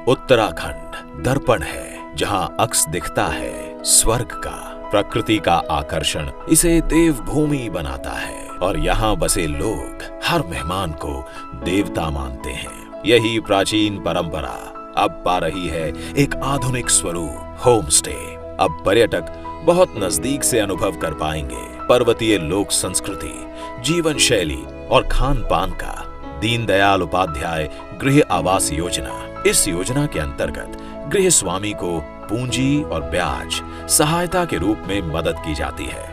उत्तराखंड दर्पण है, जहां अक्स दिखता है स्वर्ग का। प्रकृति का आकर्षण इसे देवभूमि बनाता है और यहाँ बसे लोग हर मेहमान को देवता मानते हैं। यही प्राचीन परंपरा अब पा रही है एक आधुनिक स्वरूप, होम स्टे। अब पर्यटक बहुत नजदीक से अनुभव कर पाएंगे पर्वतीय लोक संस्कृति, जीवन शैली और खान पान का। दीनदयाल उपाध्याय गृह आवास योजना, इस योजना के अंतर्गत गृह स्वामी को पूंजी और ब्याज सहायता के रूप में मदद की जाती है।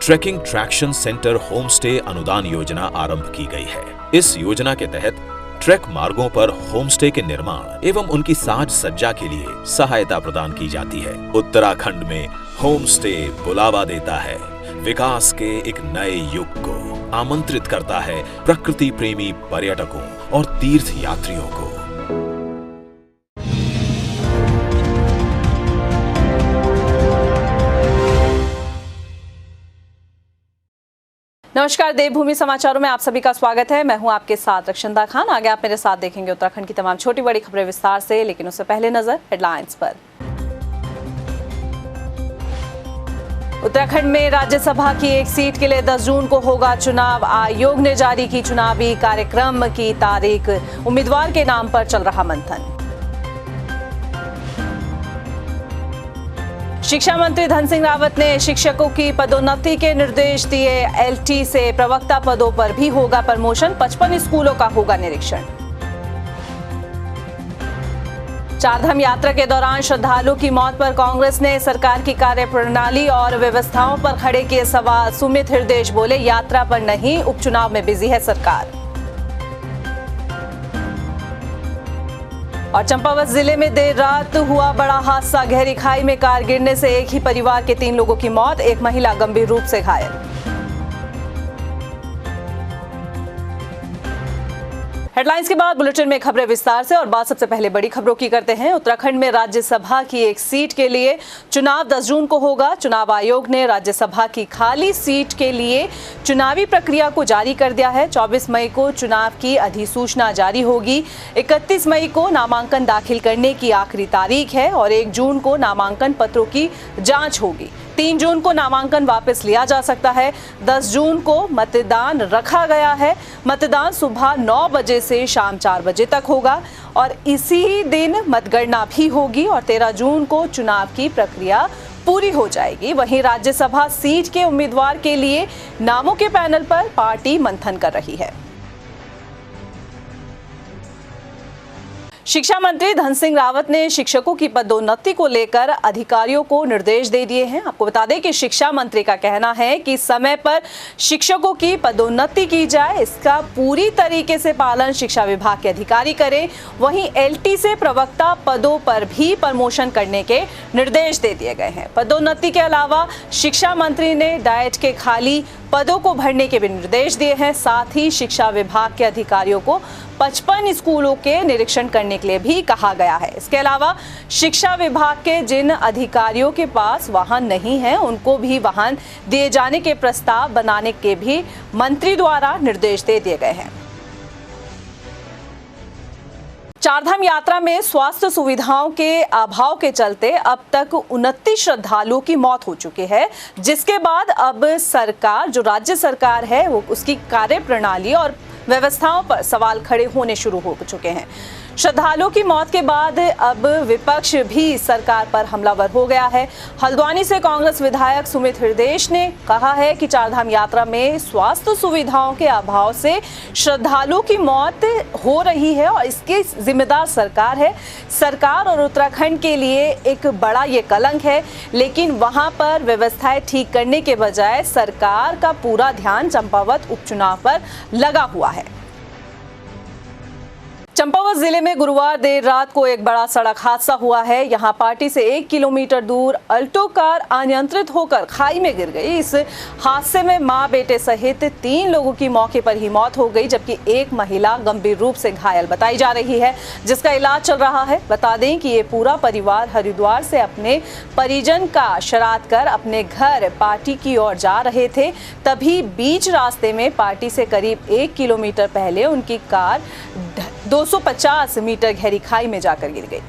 Trekking traction centre home stay अनुदान योजना आरंभ की गई है। इस योजना के तहत ट्रैक मार्गों पर होम स्टे के निर्माण एवं उनकी साज सज्जा के लिए सहायता प्रदान की जाती है। उत्तराखंड में होम स्टे बुलावा देता है, विकास के एक नए युग को आमंत्रित करता है प्रकृति प्रेमी पर्यटकों और तीर्थ यात्रियों को। नमस्कार, देवभूमि समाचारों में आप सभी का स्वागत है। मैं हूं आपके साथ रक्षंदा खान। आगे आप मेरे साथ देखेंगे उत्तराखंड की तमाम छोटी बड़ी खबरें विस्तार से, लेकिन उससे पहले नजर हेडलाइंस पर। उत्तराखंड में राज्यसभा की एक सीट के लिए 10 जून को होगा चुनाव। आयोग ने जारी की चुनावी कार्यक्रम की तारीख। उम्मीदवार के नाम पर चल रहा मंथन। शिक्षा मंत्री धन सिंह रावत ने शिक्षकों की पदोन्नति के निर्देश दिए। एलटी से प्रवक्ता पदों पर भी होगा प्रमोशन। 55 स्कूलों का होगा निरीक्षण। चारधाम यात्रा के दौरान श्रद्धालुओं की मौत पर कांग्रेस ने सरकार की कार्यप्रणाली और व्यवस्थाओं पर खड़े किए सवाल। सुमित हृदयेश बोले, यात्रा पर नहीं, उपचुनाव में बिजी है सरकार। और चंपावत जिले में देर रात हुआ बड़ा हादसा। गहरी खाई में कार गिरने से एक ही परिवार के 3 लोगों की मौत, एक महिला गंभीर रूप से घायल। हेडलाइंस के बाद बुलेटिन में खबरें विस्तार से। और बात सबसे पहले बड़ी खबरों की करते हैं। उत्तराखंड में राज्यसभा की एक सीट के लिए चुनाव 10 जून को होगा। चुनाव आयोग ने राज्यसभा की खाली सीट के लिए चुनावी प्रक्रिया को जारी कर दिया है। 24 मई को चुनाव की अधिसूचना जारी होगी। 31 मई को नामांकन दाखिल करने की आखिरी तारीख है और 1 जून को नामांकन पत्रों की जांच होगी। 3 जून को नामांकन वापस लिया जा सकता है। 10 जून को मतदान रखा गया है। मतदान सुबह 9 बजे से शाम 4 बजे तक होगा और इसी दिन मतगणना भी होगी और 13 जून को चुनाव की प्रक्रिया पूरी हो जाएगी। वहीं राज्यसभा सीट के उम्मीदवार के लिए नामों के पैनल पर पार्टी मंथन कर रही है। शिक्षा मंत्री धन सिंह रावत ने शिक्षकों की पदोन्नति को लेकर अधिकारियों को निर्देश दे दिए हैं। आपको बता दें कि शिक्षा मंत्री का कहना है कि समय पर शिक्षकों की पदोन्नति की जाए, इसका पूरी तरीके से पालन शिक्षा विभाग के अधिकारी करें। वहीं एलटी से प्रवक्ता पदों पर भी प्रमोशन करने के निर्देश दे दिए गए हैं। पदोन्नति के अलावा शिक्षा मंत्री ने डाइट के खाली पदों को भरने के भी निर्देश दिए हैं। साथ ही शिक्षा विभाग के अधिकारियों को 55 स्कूलों के निरीक्षण करने के लिए भी कहा गया है। इसके अलावा शिक्षा विभाग के जिन अधिकारियों के पास वाहन नहीं है, उनको भी वाहन दिए जाने के प्रस्ताव बनाने के भी मंत्री द्वारा निर्देश दे दिए गए हैं। चारधाम यात्रा में स्वास्थ्य सुविधाओं के अभाव के चलते अब तक 29 श्रद्धालुओं की मौत हो चुकी है, जिसके बाद अब सरकार, जो राज्य सरकार है, वो उसकी कार्यप्रणाली और व्यवस्थाओं पर सवाल खड़े होने शुरू हो चुके हैं। श्रद्धालुओं की मौत के बाद अब विपक्ष भी सरकार पर हमलावर हो गया है। हल्द्वानी से कांग्रेस विधायक सुमित हृदयेश ने कहा है कि चारधाम यात्रा में स्वास्थ्य सुविधाओं के अभाव से श्रद्धालुओं की मौत हो रही है और इसके जिम्मेदार सरकार है। सरकार और उत्तराखंड के लिए एक बड़ा ये कलंक है, लेकिन वहां पर व्यवस्थाएं ठीक करने के बजाय सरकार का पूरा ध्यान चंपावत उपचुनाव पर लगा हुआ है। चंपावत जिले में गुरुवार देर रात को एक बड़ा सड़क हादसा हुआ है। यहां पार्टी से 1 किलोमीटर दूर अल्टो कार अनियंत्रित होकर खाई में गिर गई। इस हादसे में मां बेटे सहित 3 लोगों की मौके पर ही मौत हो गई, जबकि एक महिला गंभीर रूप से घायल बताई जा रही है, जिसका इलाज चल रहा है। बता दें कि ये पूरा परिवार हरिद्वार से अपने परिजन का श्राद्ध कर अपने घर पार्टी की ओर जा रहे थे। तभी बीच रास्ते में पार्टी से करीब 1 किलोमीटर पहले उनकी कार 250 मीटर गहरी खाई में जाकर गिर गई।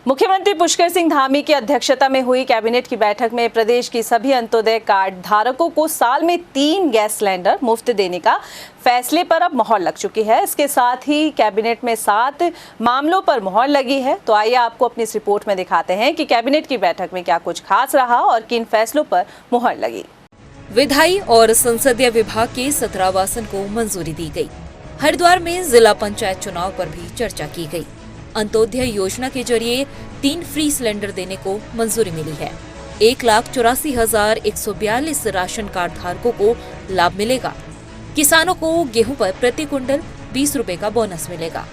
मुख्यमंत्री पुष्कर सिंह धामी की अध्यक्षता में हुई कैबिनेट की बैठक में प्रदेश की सभी अंत्योदय कार्ड धारकों को साल में 3 गैस सिलेंडर मुफ्त देने का फैसले पर अब मोहर लग चुकी है। इसके साथ ही कैबिनेट में 7 मामलों पर मोहर लगी है। तो आइए आपको अपनी इस रिपोर्ट में दिखाते हैं कि कैबिनेट की बैठक में क्या कुछ खास रहा और किन फैसलों पर मोहर लगी। विधायी और संसदीय विभाग के 17 आवासन को मंजूरी दी गई। हरिद्वार में जिला पंचायत चुनाव पर भी चर्चा की गई। अंत्योदय योजना के जरिए 3 फ्री सिलेंडर देने को मंजूरी मिली है। 1,84,142 राशन कार्ड धारकों को लाभ मिलेगा। किसानों को गेहूं पर प्रति कुंटल 20 रुपए का बोनस मिलेगा।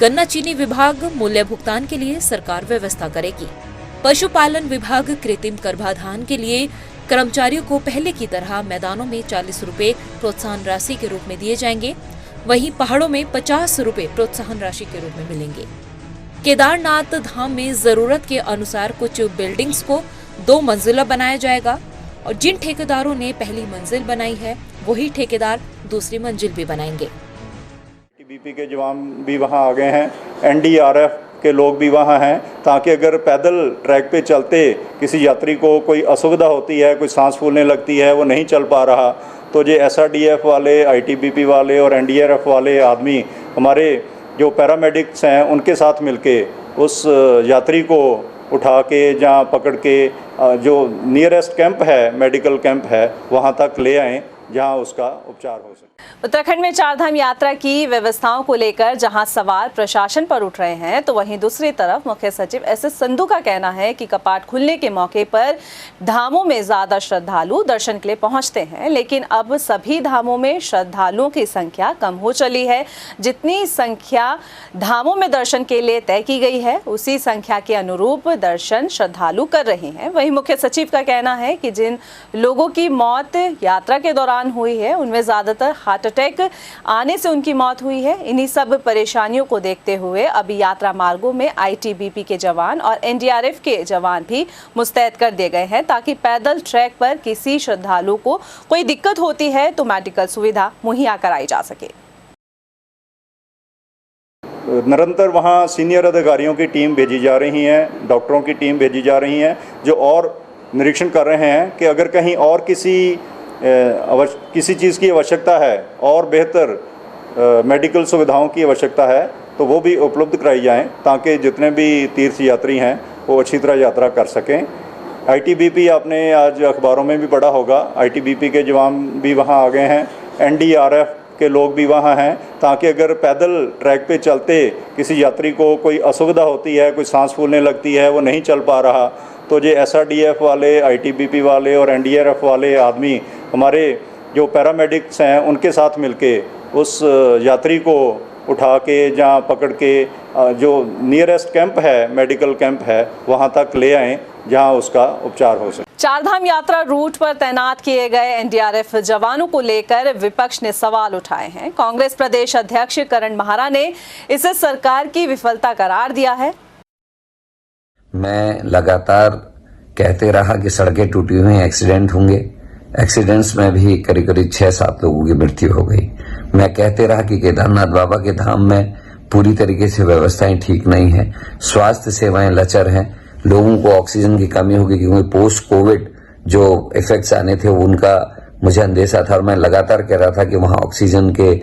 गन्ना चीनी विभाग मूल्य भुगतान के लिए सरकार व्यवस्था करेगी। पशुपालन विभाग कृत्रिम गर्भाधान के लिए कर्मचारियों को पहले की तरह मैदानों में 40 रुपए प्रोत्साहन राशि के रूप में दिए जाएंगे। वहीं पहाड़ों में 50 रुपए प्रोत्साहन राशि के रूप में मिलेंगे। केदारनाथ धाम में जरूरत के अनुसार कुछ बिल्डिंग्स को 2 मंजिला बनाया जाएगा और जिन ठेकेदारों ने पहली मंजिल बनाई है वही ठेकेदार दूसरी मंजिल भी बनाएंगे। आईटीबीपी के जवान भी वहां आ गए हैं, एनडीआरएफ के लोग भी वहां हैं, ताकि अगर पैदल ट्रैक पे चलते किसी यात्री को कोई असुविधा होती है, कोई सांस फूलने लगती है, वो नहीं चल पा रहा, तो ये एसआरडीएफ वाले, आईटीबीपी वाले और एनडीआरएफ वाले आदमी हमारे जो पैरामेडिक्स हैं उनके साथ मिलके उस यात्री को उठा के जहाँ पकड़ के जो नियरेस्ट कैंप है, मेडिकल कैंप है, वहाँ तक ले आएँ जहाँ उसका उपचार हो सके। उत्तराखंड में चारधाम यात्रा की व्यवस्थाओं को लेकर जहां सवाल प्रशासन पर उठ रहे हैं, तो वहीं दूसरी तरफ मुख्य सचिव एसएस संधू का कहना है कि कपाट खुलने के मौके पर धामों में ज्यादा श्रद्धालु दर्शन के लिए पहुंचते हैं, लेकिन अब सभी धामों में श्रद्धालुओं की संख्या कम हो चली है। जितनी संख्या धामों में दर्शन के लिए तय की गई है, उसी संख्या के अनुरूप दर्शन श्रद्धालु कर रहे हैं। वहीं मुख्य सचिव का कहना है कि जिन लोगों की मौत यात्रा के दौरान हुई है, उनमें ज्यादातर हार्ट अटैक आने से उनकी मौत हुई है। इन्हीं सब परेशानियों को देखते हुए अब यात्रा मार्गों में आईटीबीपी के जवान और एनडीआरएफ के जवान भी मुस्तैद कर दिए गए हैं, ताकि पैदल ट्रैक पर किसी श्रद्धालु को कोई दिक्कत होती है तो मेडिकल सुविधा मुहैया कराई जा सके। निरंतर वहाँ सीनियर अधिकारियों की टीम भेजी जा रही है, डॉक्टरों की टीम भेजी जा रही है, जो और निरीक्षण कर रहे हैं कि अगर कहीं और किसी चीज़ की आवश्यकता है और बेहतर मेडिकल सुविधाओं की आवश्यकता है तो वो भी उपलब्ध कराई जाएं, ताकि जितने भी तीर्थ यात्री हैं वो अच्छी तरह यात्रा कर सकें। आईटीबीपी आपने आज अखबारों में भी पढ़ा होगा, आईटीबीपी के जवान भी वहां आ गए हैं, एनडीआरएफ के लोग भी वहां हैं, ताकि अगर पैदल ट्रैक पे चलते किसी यात्री को कोई असुविधा होती है, कोई सांस फूलने लगती है, वो नहीं चल पा रहा, तो ये एसआरडीएफ वाले, आईटीबीपी वाले और एनडीआरएफ वाले आदमी हमारे जो पैरामेडिक्स हैं उनके साथ मिलके उस यात्री को उठा के जहाँ पकड़ के जो नियरेस्ट कैंप है, मेडिकल कैंप है, वहाँ तक ले आएँ जहाँ उसका उपचार हो सके। चारधाम यात्रा रूट पर तैनात किए गए एनडीआरएफ जवानों को लेकर विपक्ष ने सवाल उठाए हैं। कांग्रेस प्रदेश अध्यक्ष करण माहरा ने इसे सरकार की विफलता करार दिया है। मैं लगातार कहते रहा कि सड़कें टूटी हुई, एक्सीडेंट होंगे। एक्सीडेंट्स में भी करीब 6-7 लोगों की मृत्यु हो गई। मैं कहते रहा कि केदारनाथ बाबा के धाम में पूरी तरीके से व्यवस्थाएं ठीक नहीं है, स्वास्थ्य सेवाएं लचर हैं, लोगों को ऑक्सीजन की कमी होगी, क्योंकि पोस्ट कोविड जो इफेक्ट्स आने थे उनका मुझे अंदेशा था और मैं लगातार कह रहा था कि वहाँ ऑक्सीजन के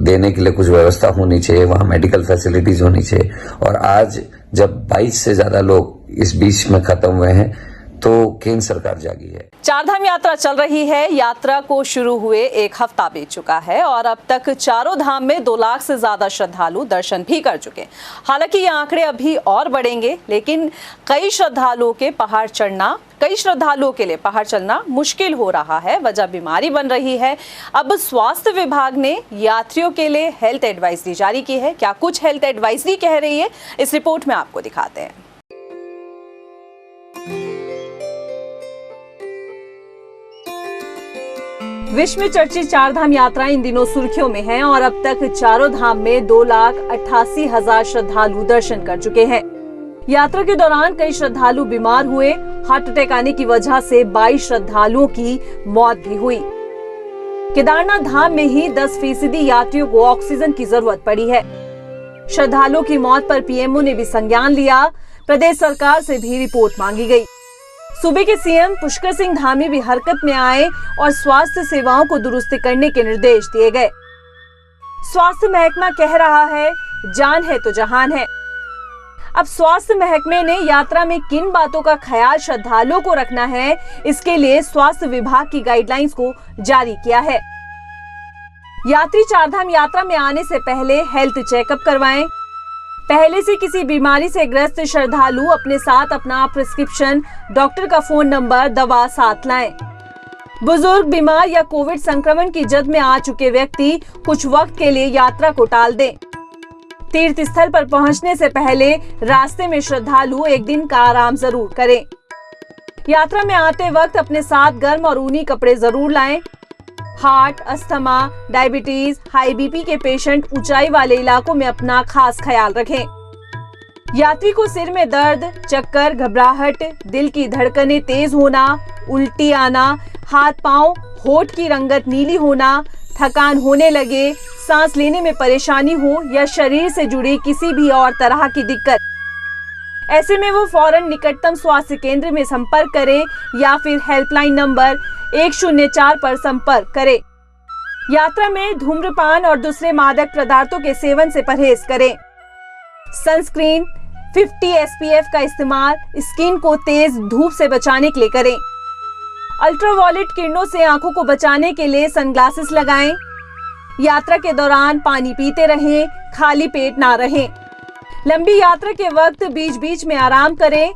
देने के लिए कुछ व्यवस्था होनी चाहिए, वहाँ मेडिकल फैसिलिटीज होनी चाहिए। और आज जब 22 से ज्यादा लोग इस बीच में खत्म हुए हैं तो केंद्र सरकार जागी है। चारधाम यात्रा चल रही है। यात्रा को शुरू हुए 1 हफ्ता बीत चुका है और अब तक चारों धाम में 2 लाख से ज्यादा श्रद्धालु दर्शन भी कर चुके। हालांकि ये आंकड़े अभी और बढ़ेंगे, लेकिन कई श्रद्धालुओं के लिए पहाड़ चलना मुश्किल हो रहा है। वजह बीमारी बन रही है। अब स्वास्थ्य विभाग ने यात्रियों के लिए हेल्थ एडवाइजरी जारी की है। क्या कुछ हेल्थ एडवाइजरी कह रही है, इस रिपोर्ट में आपको दिखाते हैं। विश्व में चर्चित चारधाम यात्रा इन दिनों सुर्खियों में है और अब तक चारों धाम में 2,88,000 श्रद्धालु दर्शन कर चुके हैं। यात्रा के दौरान कई श्रद्धालु बीमार हुए। हार्ट अटैक आने की वजह से 22 श्रद्धालुओं की मौत भी हुई। केदारनाथ धाम में ही 10% यात्रियों को ऑक्सीजन की जरूरत पड़ी है। श्रद्धालुओं की मौत पर पीएमओ ने भी संज्ञान लिया। प्रदेश सरकार से भी रिपोर्ट मांगी गई। सूबे के सीएम पुष्कर सिंह धामी भी हरकत में आए और स्वास्थ्य सेवाओं को दुरुस्त करने के निर्देश दिए गए। स्वास्थ्य महकमा कह रहा है, जान है तो जहान है। अब स्वास्थ्य महकमे ने यात्रा में किन बातों का ख्याल श्रद्धालुओं को रखना है, इसके लिए स्वास्थ्य विभाग की गाइडलाइंस को जारी किया है। यात्री चारधाम यात्रा में आने से पहले हेल्थ चेकअप करवाएं। पहले से किसी बीमारी से ग्रस्त श्रद्धालु अपने साथ अपना प्रिस्क्रिप्शन, डॉक्टर का फोन नंबर, दवा साथ लाएं। बुजुर्ग, बीमार या कोविड संक्रमण की जद में आ चुके व्यक्ति कुछ वक्त के लिए यात्रा को टाल दें। तीर्थ स्थल पर पहुंचने से पहले रास्ते में श्रद्धालु एक दिन का आराम जरूर करें। यात्रा में आते वक्त अपने साथ गर्म और ऊनी कपड़े जरूर लाएं। Heart, asthma, diabetes, high BP के पेशेंट ऊंचाई वाले इलाकों में अपना खास ख्याल रखें। यात्री को सिर में दर्द, चक्कर, घबराहट, दिल की धड़कनें तेज होना, उल्टी आना, हाथ पांव, होठ की रंगत नीली होना, थकान होने लगे, सांस लेने में परेशानी हो या शरीर से जुड़ी किसी भी और तरह की दिक्कत, ऐसे में वो फौरन निकटतम स्वास्थ्य केंद्र में संपर्क करे या फिर हेल्पलाइन नंबर 104 पर संपर्क करे। यात्रा में धूम्रपान और दूसरे मादक पदार्थों के सेवन से परहेज करें। सनस्क्रीन 50 SPF का इस्तेमाल स्किन को तेज धूप से बचाने के लिए करें। अल्ट्रावायलेट किरणों से आंखों को बचाने के लिए सनग्लासेस लगाएं। यात्रा के दौरान पानी पीते रहें, खाली पेट ना रहें। लंबी यात्रा के वक्त बीच बीच में आराम करें।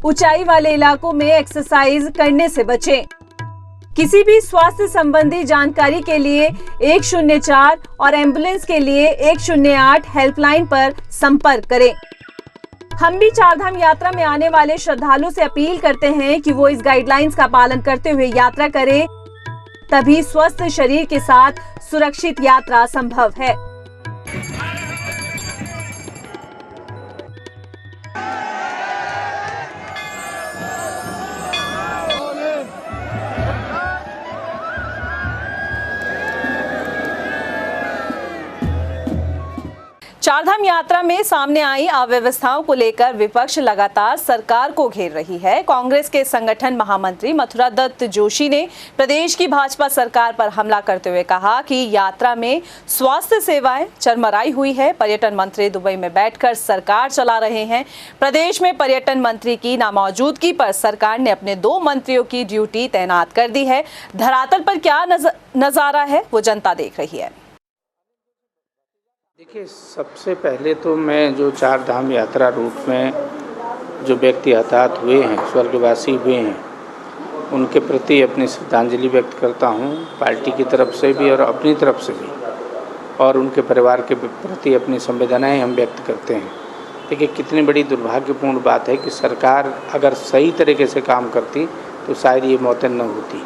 ऊंचाई वाले इलाकों में एक्सरसाइज करने से बचें। किसी भी स्वास्थ्य संबंधी जानकारी के लिए 104 और एम्बुलेंस के लिए 108 हेल्पलाइन पर संपर्क करें। हम भी चारधाम यात्रा में आने वाले श्रद्धालुओं से अपील करते हैं कि वो इस गाइडलाइंस का पालन करते हुए यात्रा करें, तभी स्वस्थ शरीर के साथ सुरक्षित यात्रा संभव है। चारधाम यात्रा में सामने आई अव्यवस्थाओं को लेकर विपक्ष लगातार सरकार को घेर रही है। कांग्रेस के संगठन महामंत्री मथुरा दत्त जोशी ने प्रदेश की भाजपा सरकार पर हमला करते हुए कहा कि यात्रा में स्वास्थ्य सेवाएं चरमराई हुई है। पर्यटन मंत्री दुबई में बैठकर सरकार चला रहे हैं। प्रदेश में पर्यटन मंत्री की नामौजूदगी पर सरकार ने अपने 2 मंत्रियों की ड्यूटी तैनात कर दी है। धरातल पर क्या नजारा है वो जनता देख रही है। देखिए, सबसे पहले तो मैं जो चारधाम यात्रा रूट में जो व्यक्ति हताहत हुए हैं, स्वर्गवासी हुए हैं, उनके प्रति अपनी श्रद्धांजलि व्यक्त करता हूं, पार्टी की तरफ से भी और अपनी तरफ से भी, और उनके परिवार के प्रति अपनी संवेदनाएं हम व्यक्त करते हैं। देखिए, कितनी बड़ी दुर्भाग्यपूर्ण बात है कि सरकार अगर सही तरीके से काम करती तो शायद ये मौतें न होती,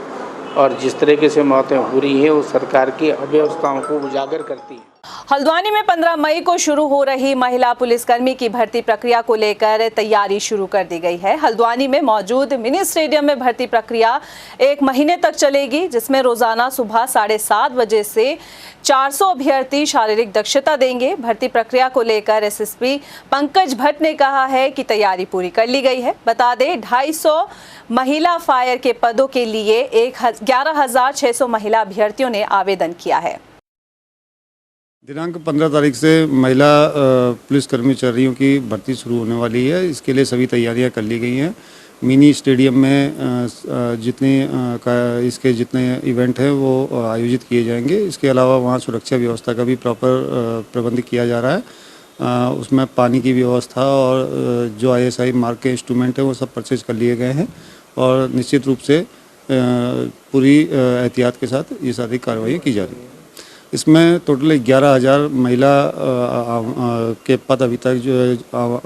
और जिस तरीके से मौतें हो रही है वो सरकार की अव्यवस्थाओं को उजागर करती है। हल्द्वानी में 15 मई को शुरू हो रही महिला पुलिसकर्मी की भर्ती प्रक्रिया को लेकर तैयारी शुरू कर दी गई है। हल्द्वानी में मौजूद मिनी स्टेडियम में भर्ती प्रक्रिया 1 महीने तक चलेगी, जिसमें रोजाना सुबह 7:30 बजे से 400 अभ्यर्थी शारीरिक दक्षता देंगे। भर्ती प्रक्रिया को लेकर एसएसपी पंकज भट्ट ने कहा है कि तैयारी पूरी कर ली गई है। बता दें, 250 महिला फायर के पदों के लिए 11,600 महिला अभ्यर्थियों ने आवेदन किया है। दिनांक 15 तारीख से महिला पुलिसकर्मी चर्रियों की भर्ती शुरू होने वाली है। इसके लिए सभी तैयारियां कर ली गई हैं। मिनी स्टेडियम में जितने इवेंट हैं वो आयोजित किए जाएंगे। इसके अलावा वहाँ सुरक्षा व्यवस्था का भी प्रॉपर प्रबंध किया जा रहा है। उसमें पानी की व्यवस्था और जो ISI मार्क के इंस्ट्रूमेंट हैं वो सब परचेज कर लिए गए हैं, और निश्चित रूप से पूरी एहतियात के साथ ये सारी कार्रवाई की जा रही है। इसमें टोटल 11,000 महिला के पद अभी तक जो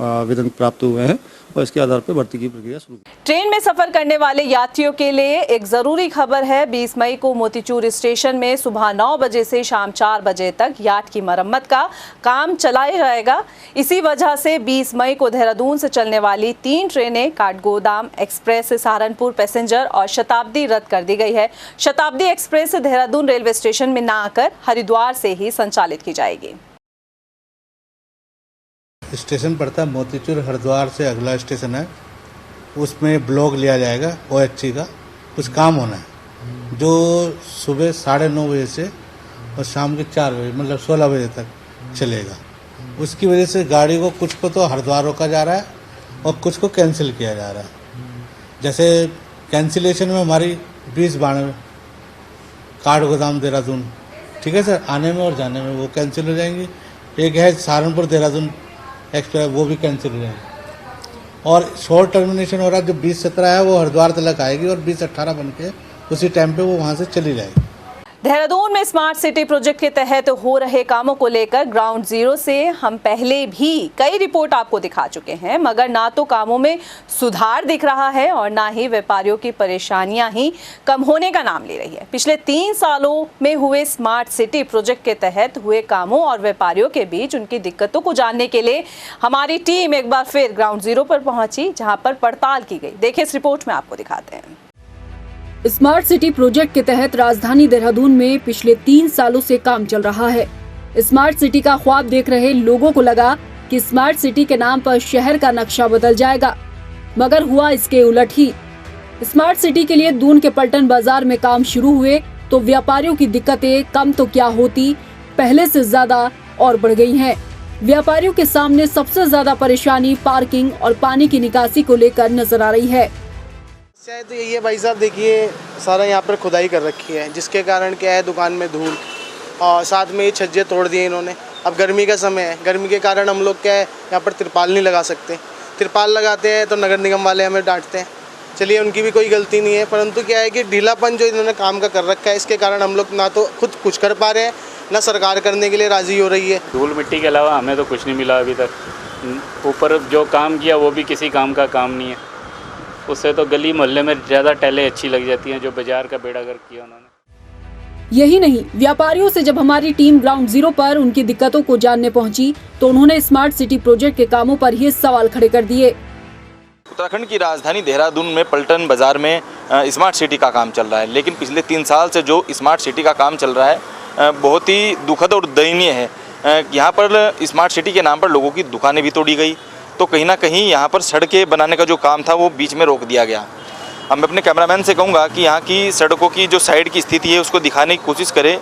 आवेदन प्राप्त हुए हैं, और इसके आधार पर भर्ती की प्रक्रिया शुरू। ट्रेन में सफर करने वाले यात्रियों के लिए एक जरूरी खबर है। 20 मई को मोतीचूर स्टेशन में सुबह 9 बजे से शाम 4 बजे तक यार्ड की मरम्मत का काम चलाया जाएगा। इसी वजह से 20 मई को देहरादून से चलने वाली 3 ट्रेनें काठगोदाम एक्सप्रेस से सहारनपुर पैसेंजर और शताब्दी रद्द कर दी गई है। शताब्दी एक्सप्रेस देहरादून रेलवे स्टेशन में न आकर हरिद्वार से ही संचालित की जाएगी। स्टेशन पड़ता है मोतीचूर, हरिद्वार से अगला स्टेशन है, उसमें ब्लॉक लिया जाएगा OHC का, कुछ काम होना है जो सुबह 9:30 बजे से और शाम के 4 बजे मतलब 16 बजे तक चलेगा। उसकी वजह से गाड़ी को कुछ को तो हरिद्वार रोका जा रहा है और कुछ को कैंसिल किया जा रहा है। जैसे कैंसिलेशन में हमारी 20-92 काठगोदाम देहरादून, ठीक है सर, आने में और जाने में वो कैंसिल हो जाएंगी। एक है सहारनपुर देहरादून एक्सप्रेस, वो भी कैंसिल हो जाएगी। और शॉर्ट टर्मिनेशन हो रहा है जो 20-17 है वो हरिद्वार तक आएगी और 20-18 बन के उसी टाइम पे वो वहाँ से चली जाएगी। देहरादून में स्मार्ट सिटी प्रोजेक्ट के तहत हो रहे कामों को लेकर ग्राउंड जीरो से हम पहले भी कई रिपोर्ट आपको दिखा चुके हैं, मगर ना तो कामों में सुधार दिख रहा है और ना ही व्यापारियों की परेशानियां ही कम होने का नाम ले रही है। पिछले 3 सालों में हुए स्मार्ट सिटी प्रोजेक्ट के तहत हुए कामों और व्यापारियों के बीच उनकी दिक्कतों को जानने के लिए हमारी टीम एक बार फिर ग्राउंड जीरो पर पहुंची, जहां पर पड़ताल की गई। देखिए इस रिपोर्ट में आपको दिखाते हैं। स्मार्ट सिटी प्रोजेक्ट के तहत राजधानी देहरादून में पिछले 3 सालों से काम चल रहा है। स्मार्ट सिटी का ख्वाब देख रहे लोगों को लगा कि स्मार्ट सिटी के नाम पर शहर का नक्शा बदल जाएगा, मगर हुआ इसके उलट ही। स्मार्ट सिटी के लिए दून के पलटन बाजार में काम शुरू हुए तो व्यापारियों की दिक्कतें कम तो क्या होती, पहले से ज्यादा और बढ़ गई हैं। व्यापारियों के सामने सबसे ज्यादा परेशानी पार्किंग और पानी की निकासी को लेकर नजर आ रही है। तो यही है भाई साहब, देखिए सारा यहाँ पर खुदाई कर रखी है, जिसके कारण क्या है दुकान में धूल और साथ में ये छज्जे तोड़ दिए इन्होंने। अब गर्मी का समय है, गर्मी के कारण हम लोग क्या है यहाँ पर तिरपाल नहीं लगा सकते। तिरपाल लगाते हैं तो नगर निगम वाले हमें डांटते हैं। चलिए उनकी भी कोई गलती नहीं है, परंतु क्या है कि ढीलापन जो इन्होंने काम का कर रखा है, इसके कारण हम लोग ना तो खुद कुछ कर पा रहे हैं ना सरकार करने के लिए राज़ी हो रही है। धूल मिट्टी के अलावा हमें तो कुछ नहीं मिला अभी तक। ऊपर जो काम किया वो भी किसी काम का काम नहीं है। उससे तो गली मोहल्ले में ज़्यादा टैलें अच्छी लग जाती हैं जो बाजार का बेड़ा गर्क किया उन्होंने। यही नहीं, व्यापारियों से जब हमारी टीम ग्राउंड जीरो पर उनकी दिक्कतों को जानने पहुंची तो उन्होंने स्मार्ट सिटी प्रोजेक्ट के कामों पर ये सवाल खड़े कर दिए। उत्तराखंड की राजधानी देहरादून में पलटन बाजार में स्मार्ट सिटी का काम चल रहा है, लेकिन पिछले 3 साल से जो स्मार्ट सिटी का काम चल रहा है बहुत ही दुखद और दयनीय है। यहाँ पर स्मार्ट सिटी के नाम पर लोगों की दुकानें भी तोड़ी गई, तो कहीं ना कहीं यहाँ पर सड़कें बनाने का जो काम था वो बीच में रोक दिया गया। अब मैं अपने कैमरामैन से कहूँगा कि यहाँ की सड़कों की जो साइड की स्थिति है उसको दिखाने की कोशिश करें।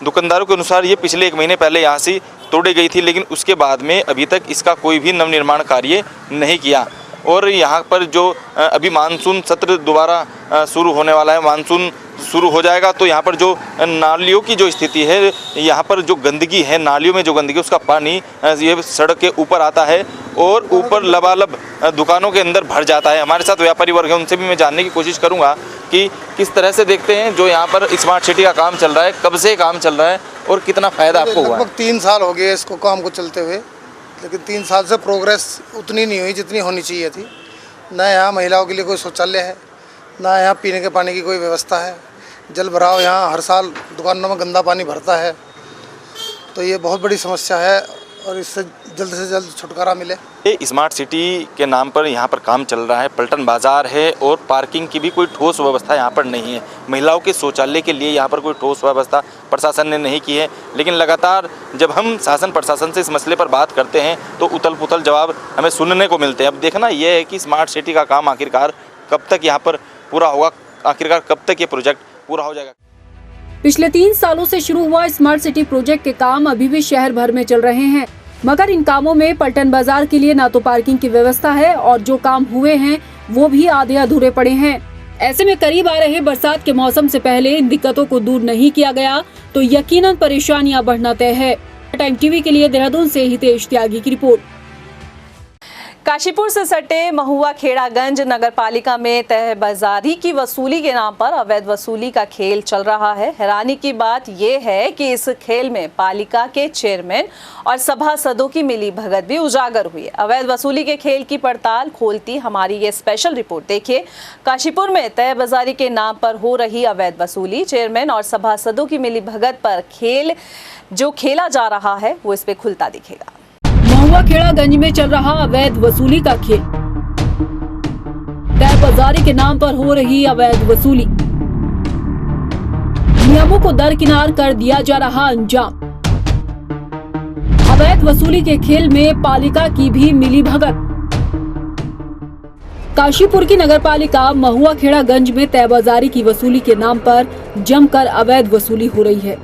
दुकानदारों के अनुसार ये पिछले 1 महीने पहले यहाँ से तोड़ी गई थी, लेकिन उसके बाद में अभी तक इसका कोई भी नवनिर्माण कार्य नहीं किया। और यहाँ पर जो अभी मानसून सत्र दोबारा शुरू होने वाला है, मानसून शुरू हो जाएगा तो यहाँ पर जो नालियों की जो स्थिति है, यहाँ पर जो गंदगी है, नालियों में जो गंदगी उसका पानी ये सड़क के ऊपर आता है और ऊपर लबालब दुकानों के अंदर भर जाता है। हमारे साथ व्यापारी वर्ग है, उनसे भी मैं जानने की कोशिश करूँगा कि किस तरह से देखते हैं जो यहाँ पर स्मार्ट सिटी का काम चल रहा है, कब से काम चल रहा है और कितना फ़ायदा आपको हुआ है। लगभग 3 साल हो गए इसको काम को चलते हुए, लेकिन 3 साल से प्रोग्रेस उतनी नहीं हुई जितनी होनी चाहिए थी। ना यहाँ महिलाओं के लिए कोई शौचालय है, ना यहाँ पीने के पानी की कोई व्यवस्था है। जल भराव यहाँ हर साल दुकानों में गंदा पानी भरता है, तो ये बहुत बड़ी समस्या है और इससे जल्द से जल्द छुटकारा मिले। ये स्मार्ट सिटी के नाम पर यहाँ पर काम चल रहा है, पलटन बाजार है और पार्किंग की भी कोई ठोस व्यवस्था यहाँ पर नहीं है। महिलाओं के शौचालय के लिए यहाँ पर कोई ठोस व्यवस्था प्रशासन ने नहीं की है, लेकिन लगातार जब हम शासन प्रशासन से इस मसले पर बात करते हैं तो उथल पुथल जवाब हमें सुनने को मिलते हैं। अब देखना यह है कि स्मार्ट सिटी का काम आखिरकार कब तक यहाँ पर पूरा होगा, आखिरकार कब तक ये प्रोजेक्ट पूरा हो जाएगा। पिछले 3 सालों से शुरू हुआ स्मार्ट सिटी प्रोजेक्ट के काम अभी भी शहर भर में चल रहे हैं, मगर इन कामों में पलटन बाजार के लिए ना तो पार्किंग की व्यवस्था है और जो काम हुए हैं वो भी आधे अधूरे पड़े हैं। ऐसे में करीब आ रहे बरसात के मौसम से पहले इन दिक्कतों को दूर नहीं किया गया तो यकीनन परेशानियां बढ़ना तय है। टाइम टीवी के लिए देहरादून से हितेश त्यागी की रिपोर्ट। काशीपुर से सटे महुआ खेड़ागंज नगर पालिका में तय बाजारी की वसूली के नाम पर अवैध वसूली का खेल चल रहा है। हैरानी की बात यह है कि इस खेल में पालिका के चेयरमैन और सभासदों की मिली भगत भी उजागर हुई है। अवैध वसूली के खेल की पड़ताल खोलती हमारी ये स्पेशल रिपोर्ट देखिए। काशीपुर में तय बाजारी के नाम पर हो रही अवैध वसूली, चेयरमैन और सभासदों की मिली भगत पर खेल जो खेला जा रहा है वो इस पे खुलता दिखेगा। महुआ खेड़ा खेड़ागंज में चल रहा अवैध वसूली का खेल। तय बाजारी के नाम पर हो रही अवैध वसूली, नियमों को दरकिनार कर दिया जा रहा अंजाम। अवैध वसूली के खेल में पालिका की भी मिली भगत। काशीपुर की नगरपालिका महुआ खेड़ागंज में तय बाजारी की वसूली के नाम पर जमकर अवैध वसूली हो रही है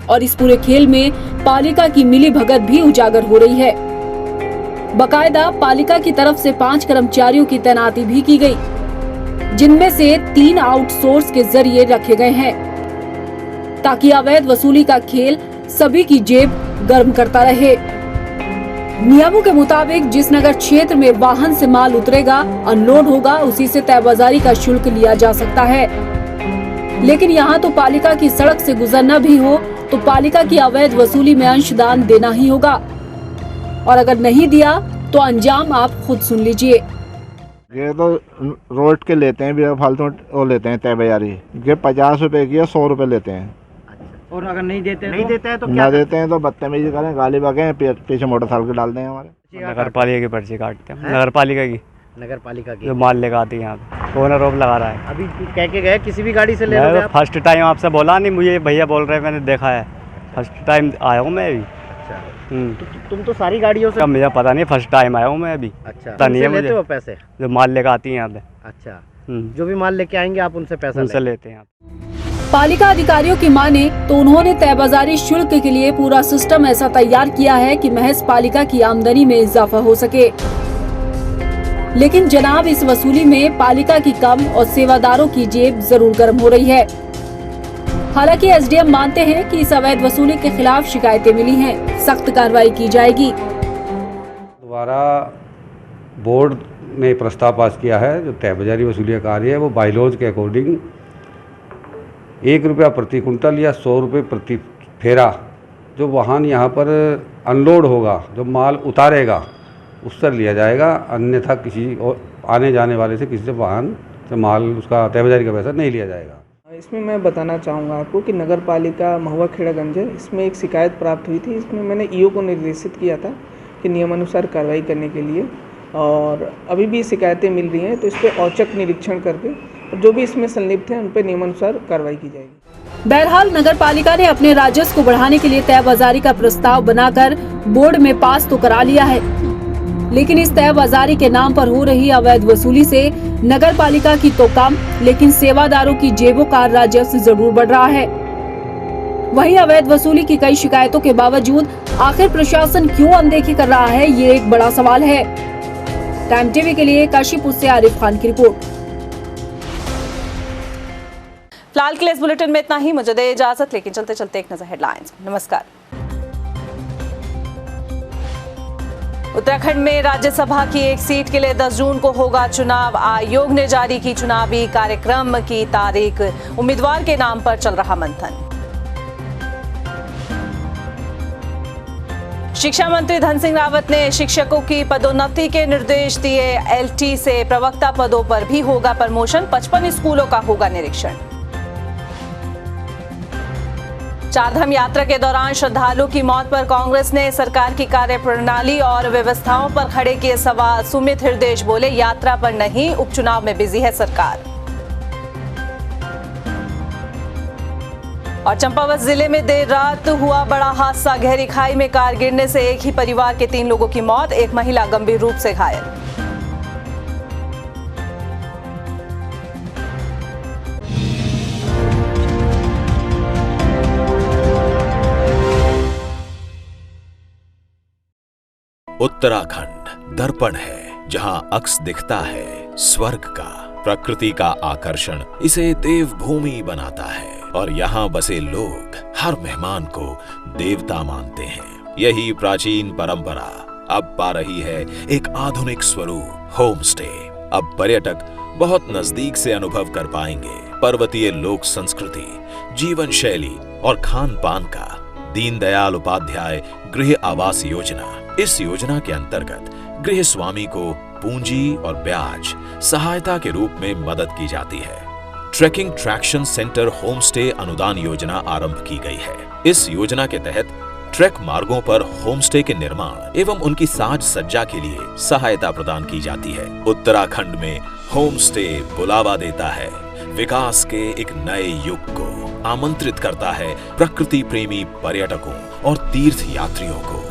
और इस पूरे खेल में पालिका की मिली भगत भी उजागर हो रही है। बकायदा पालिका की तरफ से 5 कर्मचारियों की तैनाती भी की गई, जिनमें से 3 आउटसोर्स के जरिए रखे गए हैं ताकि अवैध वसूली का खेल सभी की जेब गर्म करता रहे। नियमों के मुताबिक जिस नगर क्षेत्र में वाहन से माल उतरेगा, अनलोड होगा, उसी से तय बाजारी का शुल्क लिया जा सकता है। लेकिन यहाँ तो पालिका की सड़क से गुजरना भी हो तो पालिका की अवैध वसूली में अंशदान देना ही होगा और अगर नहीं दिया तो अंजाम आप खुद सुन लीजिए। ये तो रोड के लेते हैं, भी फालतू वो लेते हैं तय बाजारी, ये 50 रुपए की 100 रुपए लेते हैं। और अगर नहीं देते हैं तो क्या देते हैं तो बदतमीजी करें, गाली बगे, पीछे मोटरसाइकिल डाल दें हमारे। नगर पालिका की पर्ची काटते हैं, नगर पालिका की जो माल लेकर आती है यहाँ पे, कौन आरोप लगा रहा है। अभी कह के गए किसी भी गाड़ी से ले लो। फर्स्ट टाइम आपसे बोला नहीं, मुझे भैया बोल रहे हैं, मैंने देखा है, फर्स्ट टाइम आया हूँ मैं अभी। तुम तो सारी गाड़ियों से। मुझे पता नहीं, फर्स्ट टाइम आया हूँ मैं अभी। अच्छा, पता नहीं है मुझे। वो पैसे जो माल लेकर आती है यहाँ पे। अच्छा, जो भी माल लेके आएंगे आप उनसे पैसा लेते हैं। पालिका अधिकारियों की माने तो उन्होंने तय बाजारी शुल्क के लिए पूरा सिस्टम ऐसा तैयार किया है कि महज पालिका की आमदनी में इजाफा हो सके। लेकिन जनाब, इस वसूली में पालिका की कम और सेवादारों की जेब जरूर गर्म हो रही है। हालांकि एसडीएम मानते हैं कि इस अवैध वसूली के खिलाफ शिकायतें मिली हैं, सख्त कार्रवाई की जाएगी। दोबारा बोर्ड ने प्रस्ताव पास किया है, जो तय बाजारी वसूली का कार्य है वो बाइलॉज के अकॉर्डिंग 1 रुपया प्रति कुंटल या 100 रुपये प्रति फेरा जो वाहन यहाँ पर अनलोड होगा, जो माल उतारेगा उस पर लिया जाएगा, अन्यथा किसी और आने जाने वाले से किसी से वाहन से माल उसका तय बाजारी का पैसा नहीं लिया जाएगा। इसमें मैं बताना चाहूँगा आपको कि नगर पालिका महुआ खेड़ागंज है, इसमें एक शिकायत प्राप्त हुई थी। इसमें मैंने ईओ को निर्देशित किया था कि नियमानुसार कार्रवाई करने के लिए, और अभी भी शिकायतें मिल रही हैं तो इस पर औचक निरीक्षण करके जो भी इसमें संलिप्त हैं उन पर नियमानुसार कार्रवाई की जाएगी। बहरहाल नगर पालिका ने अपने राजस्व को बढ़ाने के लिए तय बाजारी का प्रस्ताव बनाकर बोर्ड में पास तो करा लिया है, लेकिन इस तय बाजारी के नाम पर हो रही अवैध वसूली से नगर पालिका की तो कम, लेकिन सेवादारों की जेबों का राजस्व जरूर बढ़ रहा है। वहीं अवैध वसूली की कई शिकायतों के बावजूद आखिर प्रशासन क्यों अनदेखी कर रहा है, ये एक बड़ा सवाल है। टाइम टीवी के लिए काशीपुर से आरिफ खान की रिपोर्ट। फिलहाल के लिए इस बुलेटिन में इतना ही, मुझे दे इजाजत, लेकिन चलते चलते एक नजर हेडलाइंस। नमस्कार। उत्तराखंड में राज्यसभा की एक सीट के लिए 10 जून को होगा चुनाव। आयोग ने जारी की चुनावी कार्यक्रम की तारीख, उम्मीदवार के नाम पर चल रहा मंथन। शिक्षा मंत्री धन सिंह रावत ने शिक्षकों की पदोन्नति के निर्देश दिए। एलटी से प्रवक्ता पदों पर भी होगा प्रमोशन, 55 स्कूलों का होगा निरीक्षण। चारधाम यात्रा के दौरान श्रद्धालु की मौत पर कांग्रेस ने सरकार की कार्यप्रणाली और व्यवस्थाओं पर खड़े किए सवाल। सुमित हृदयेश बोले, यात्रा पर नहीं, उपचुनाव में बिजी है सरकार। और चंपावत जिले में देर रात हुआ बड़ा हादसा, गहरी खाई में कार गिरने से एक ही परिवार के 3 लोगों की मौत, एक महिला गंभीर रूप से घायल। उत्तराखंड दर्पण है, जहां अक्स दिखता है स्वर्ग का। प्रकृति का आकर्षण इसे देवभूमि बनाता है और यहाँ बसे लोग हर मेहमान को देवता मानते हैं। यही प्राचीन परंपरा अब पा रही है एक आधुनिक स्वरूप, होम स्टे। अब पर्यटक बहुत नजदीक से अनुभव कर पाएंगे पर्वतीय लोक संस्कृति, जीवन शैली और खान पान का। दीनदयाल उपाध्याय गृह आवास योजना, इस योजना के अंतर्गत गृह स्वामी को पूंजी और ब्याज सहायता के रूप में मदद की जाती है। Trekking traction centre home stay अनुदान योजना आरंभ की गई है। इस योजना के तहत ट्रैक मार्गों पर होमस्टे के निर्माण एवं उनकी साज सज्जा के लिए सहायता प्रदान की जाती है। उत्तराखंड में होमस्टे बुलावा देता है, विकास के एक नए युग को आमंत्रित करता है प्रकृति प्रेमी पर्यटकों और तीर्थ यात्रियों को।